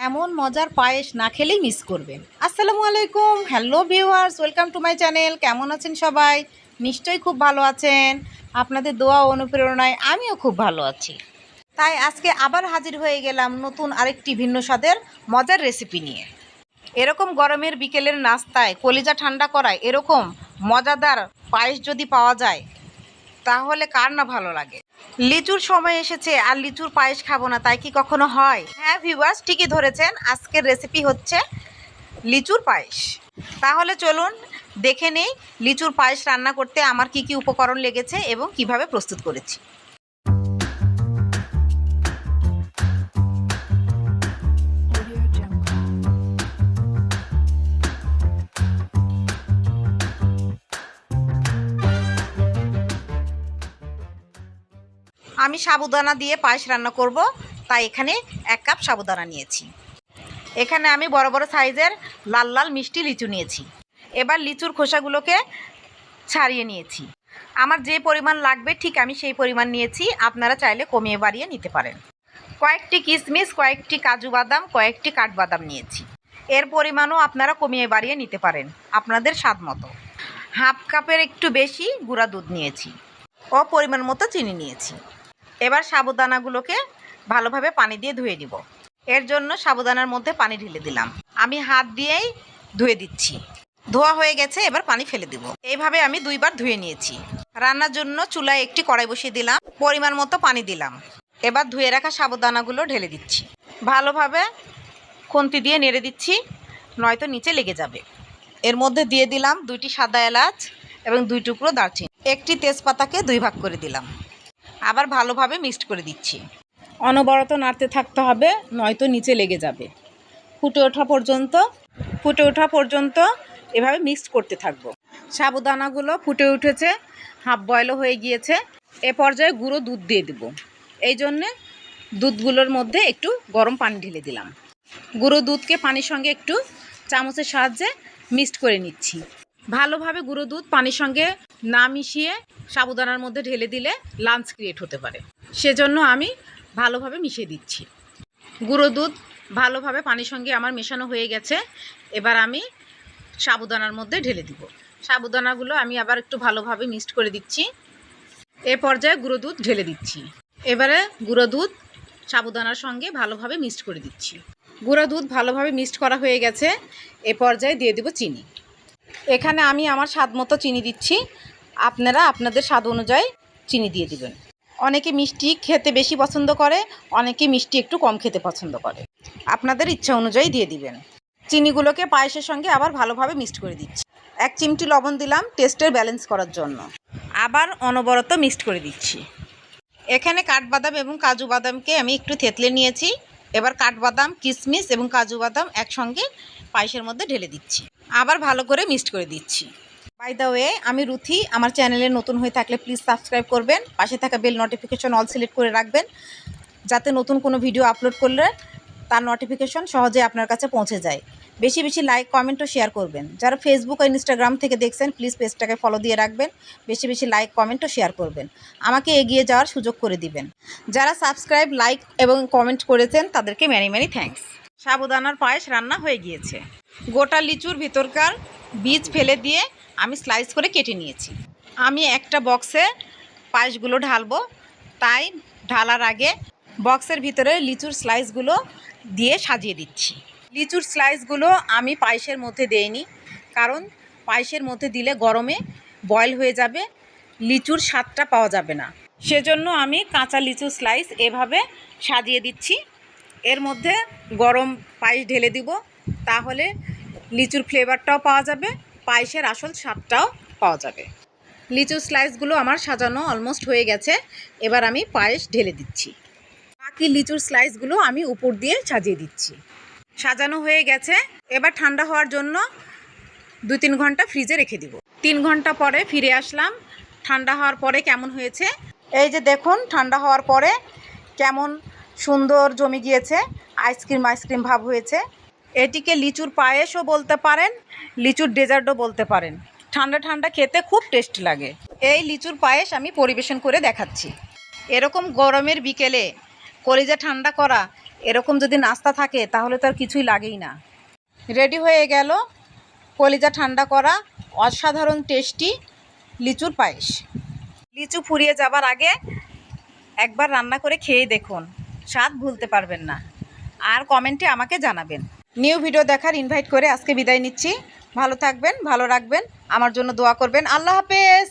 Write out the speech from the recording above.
এমন মজার পায়েস না খেলেই মিস করবেন। আসসালামু আলাইকুম, hello viewers, welcome to my channel. কেমন আছেন সবাই? নিশ্চয়ই খুব ভালো আছেন। আপনাদের দোয়া ও অনুপ্রেরণায় আমিও খুব ভালো আছি। তাই আজকে আবার হাজির হয়ে গেলাম নতুন আরেকটি ভিন্ন স্বাদের মজার রেসিপি নিয়ে। এরকম গরমের বিকেলের নাস্তায় কলিজা ঠান্ডা করায় এরকম মজাদার পায়েস যদি পাওয়া যায় তাহলে কার না ভালো লাগে। লিচুর সময় এসেছে আর লিচুর পায়েস খাবো না, তাই কি কখনো হয়? হ্যাঁ ভিউয়ার্স, ঠিকই ধরেছেন। আজকের রেসিপি হচ্ছে লিচুর পায়েস। তাহলে চলুন দেখে নেই লিচুর পায়েস রান্না করতে আমার কি কি উপকরণ লেগেছে এবং কিভাবে প্রস্তুত করেছি। আমি সাবুদানা দিয়ে পায়েস রান্না করব, তাই এখানে 1 কাপ সাবুদানা নিয়েছি। এখানে আমি বড় বড় সাইজের লাল লাল মিষ্টি লিচু নিয়েছি। এবার লিচুর খোসাগুলোকে ছাড়িয়ে নিয়েছি। আমার যে পরিমাণ লাগবে ঠিক আমি সেই পরিমাণ নিয়েছি, আপনারা চাইলে কমিয়ে বাড়িয়ে নিতে পারেন। কয়েকটি কিশমিশ, কয়েকটি কাজু বাদাম, কয়েকটি কাঠবাদাম নিয়েছি। এর পরিমাণও আপনারা কমিয়ে বাড়িয়ে নিতে পারেন আপনাদের স্বাদ মতো। হাফ কাপের একটু বেশি গুঁড়া দুধ নিয়েছি ও পরিমাণ মতো চিনি নিয়েছি। এবার সাবুদানাগুলোকে ভালোভাবে পানি দিয়ে ধুয়ে নিব। এর জন্য সাবুদানার মধ্যে পানি ঢেলে দিলাম। আমি হাত দিয়েই ধুয়ে দিচ্ছি। ধোয়া হয়ে গেছে, এবার পানি ফেলে দিব। এইভাবে আমি 2 বার ধুয়ে নিয়েছি। রান্নার জন্য চুলায় একটি কড়াই বসিয়ে দিলাম, পরিমাণ মতো পানি দিলাম। এবার ধুয়ে রাখা সাবুদানাগুলো ঢেলে দিচ্ছি। ভালোভাবে খুন্তি দিয়ে নেড়ে দিচ্ছি, নয়তো নিচে লেগে যাবে। এর মধ্যে দিয়ে দিলাম 2টি সাদা এলাচ এবং 2 টুকরো দারচিনি। একটি তেজপাতাকে 2 ভাগ করে দিলাম। আবার ভালোভাবে মিক্সড করে দিচ্ছি। অনবরত নাড়তে থাকতে হবে, নয়তো নিচে লেগে যাবে। ফুটে ওঠা পর্যন্ত এভাবে মিক্সড করতে থাকবো। সাবুদানাগুলো ফুটে উঠেছে, হাফ বয়েলও হয়ে গিয়েছে। এ পর্যায়ে গুঁড়ো দুধ দিয়ে দেব। এই জন্যে দুধগুলোর মধ্যে একটু গরম পানি ঢেলে দিলাম। গুঁড়ো দুধকে পানির সঙ্গে একটু চামচের সাহায্যে মিক্সড করে নিচ্ছি। ভালোভাবে গুঁড়ো দুধ পানির সঙ্গে না মিশিয়ে সাবুদানার মধ্যে ঢেলে দিলে লাঞ্চ ক্রিয়েট হতে পারে, সেজন্য আমি ভালোভাবে মিশিয়ে দিচ্ছি। গুঁড়ো দুধ ভালোভাবে পানির সঙ্গে আমার মেশানো হয়ে গেছে। এবার আমি সাবুদানার মধ্যে ঢেলে দিব। সাবুদানাগুলো আমি আবার একটু ভালোভাবে মিক্সড করে দিচ্ছি। এ পর্যায়ে গুঁড়ো দুধ ঢেলে দিচ্ছি। এবারে গুঁড়ো দুধ সাবুদানার সঙ্গে ভালোভাবে মিক্সড করে দিচ্ছি। গুঁড়ো দুধ ভালোভাবে মিক্সড করা হয়ে গেছে। এ পর্যায়ে দিয়ে দেব চিনি। এখানে আমি আমার স্বাদ মতো চিনি দিচ্ছি, আপনারা আপনাদের স্বাদ অনুযায়ী চিনি দিয়ে দিবেন। অনেকে মিষ্টি খেতে বেশি পছন্দ করে, অনেকে মিষ্টি একটু কম খেতে পছন্দ করে, আপনাদের ইচ্ছা অনুযায়ী দিয়ে দিবেন। চিনিগুলোকে পায়েসের সঙ্গে আবার ভালোভাবে মিক্সড করে দিচ্ছি। 1 চিমটি লবণ দিলাম টেস্টের ব্যালেন্স করার জন্য। আবার অনবরত মিক্সড করে দিচ্ছি। এখানে কাঠবাদাম এবং কাজু বাদামকে আমি একটু থেতলে নিয়েছি। এবার কাঠবাদাম, কিশমিশ এবং কাজু বাদাম একসঙ্গে পায়েসের মধ্যে ঢেলে দিচ্ছি। আবার ভালো করে মিক্সড করে দিচ্ছি। বাই দ্য ওয়ে, আমি রুথি। আমার চ্যানেলে নতুন হয়ে থাকলে প্লিজ সাবস্ক্রাইব করবেন। পাশে থাকা বেল নোটিফিকেশন অল সিলেক্ট করে রাখবেন, যাতে নতুন কোনো ভিডিও আপলোড করলে তার নোটিফিকেশন সহজে আপনার কাছে পৌঁছে যায়। বেশি বেশি লাইক, কমেন্ট ও শেয়ার করবেন। যারা ফেসবুক ও ইনস্টাগ্রাম থেকে দেখছেন প্লিজ পেজটাকে ফলো দিয়ে রাখবেন। বেশি বেশি লাইক, কমেন্ট ও শেয়ার করবেন, আমাকে এগিয়ে যাওয়ার সুযোগ করে দিবেন। যারা সাবস্ক্রাইব, লাইক এবং কমেন্ট করেছেন তাদেরকে ম্যানি ম্যানি থ্যাঙ্কস। সাবুদানার পায়েস রান্না হয়ে গিয়েছে। গোটা লিচুর ভিতরকার বীজ ফেলে দিয়ে আমি স্লাইস করে কেটে নিয়েছি। আমি একটা বক্সে পায়েসগুলো ঢালবো, তাই ঢালার আগে বক্সের ভিতরে লিচুর স্লাইসগুলো দিয়ে সাজিয়ে দিচ্ছি। লিচুর স্লাইসগুলো আমি পায়েসের মধ্যে দেইনি, কারণ পায়েসের মধ্যে দিলে গরমে বয়েল হয়ে যাবে, লিচুর স্বাদটা পাওয়া যাবে না। সেজন্য আমি কাঁচা লিচুর স্লাইস এভাবে সাজিয়ে দিচ্ছি। এর মধ্যে গরম পায়েস ঢেলে দিব, তাহলে লিচুর ফ্লেভারটাও পাওয়া যাবে, পায়েসের আসল স্বাদটাও পাওয়া যাবে। লিচুর স্লাইসগুলো আমার সাজানো অলমোস্ট হয়ে গেছে। এবার আমি পায়েস ঢেলে দিচ্ছি। বাকি লিচুর স্লাইসগুলো আমি উপর দিয়ে সাজিয়ে দিচ্ছি। সাজানো হয়ে গেছে। এবার ঠান্ডা হওয়ার জন্য 2-3 ঘন্টা ফ্রিজে রেখে দিব। 3 ঘন্টা পরে ফিরে আসলাম। ঠান্ডা হওয়ার পরে কেমন হয়েছে এই যে দেখুন, ঠান্ডা হওয়ার পরে কেমন সুন্দর জমে গিয়েছে, আইসক্রিম ভাব হয়েছে। এটিকে লিচুর পায়েসও বলতে পারেন, লিচুর ডেজার্টও বলতে পারেন। ঠান্ডা ঠান্ডা খেতে খুব টেস্ট লাগে। এই লিচুর পায়েস আমি পরিবেশন করে দেখাচ্ছি। এরকম গরমের বিকেলে কলিজা ঠান্ডা করা এরকম যদি নাস্তা থাকে তাহলে তো আর কিছুই লাগেই না। রেডি হয়ে গেল কলিজা ঠান্ডা করা অসাধারণ টেস্টি লিচুর পায়েস। লিচু ফুরিয়ে যাবার আগে একবার রান্না করে খেয়ে দেখুন, স্বাদ ভুলতে পারবেন না। আর কমেন্টে আমাকে জানাবেন। নিউ ভিডিও দেখার ইনভাইট করে আজকে বিদায় নিচ্ছি। ভালো থাকবেন, ভালো রাখবেন, আমার জন্য দোয়া করবেন। আল্লাহ হাফেজ।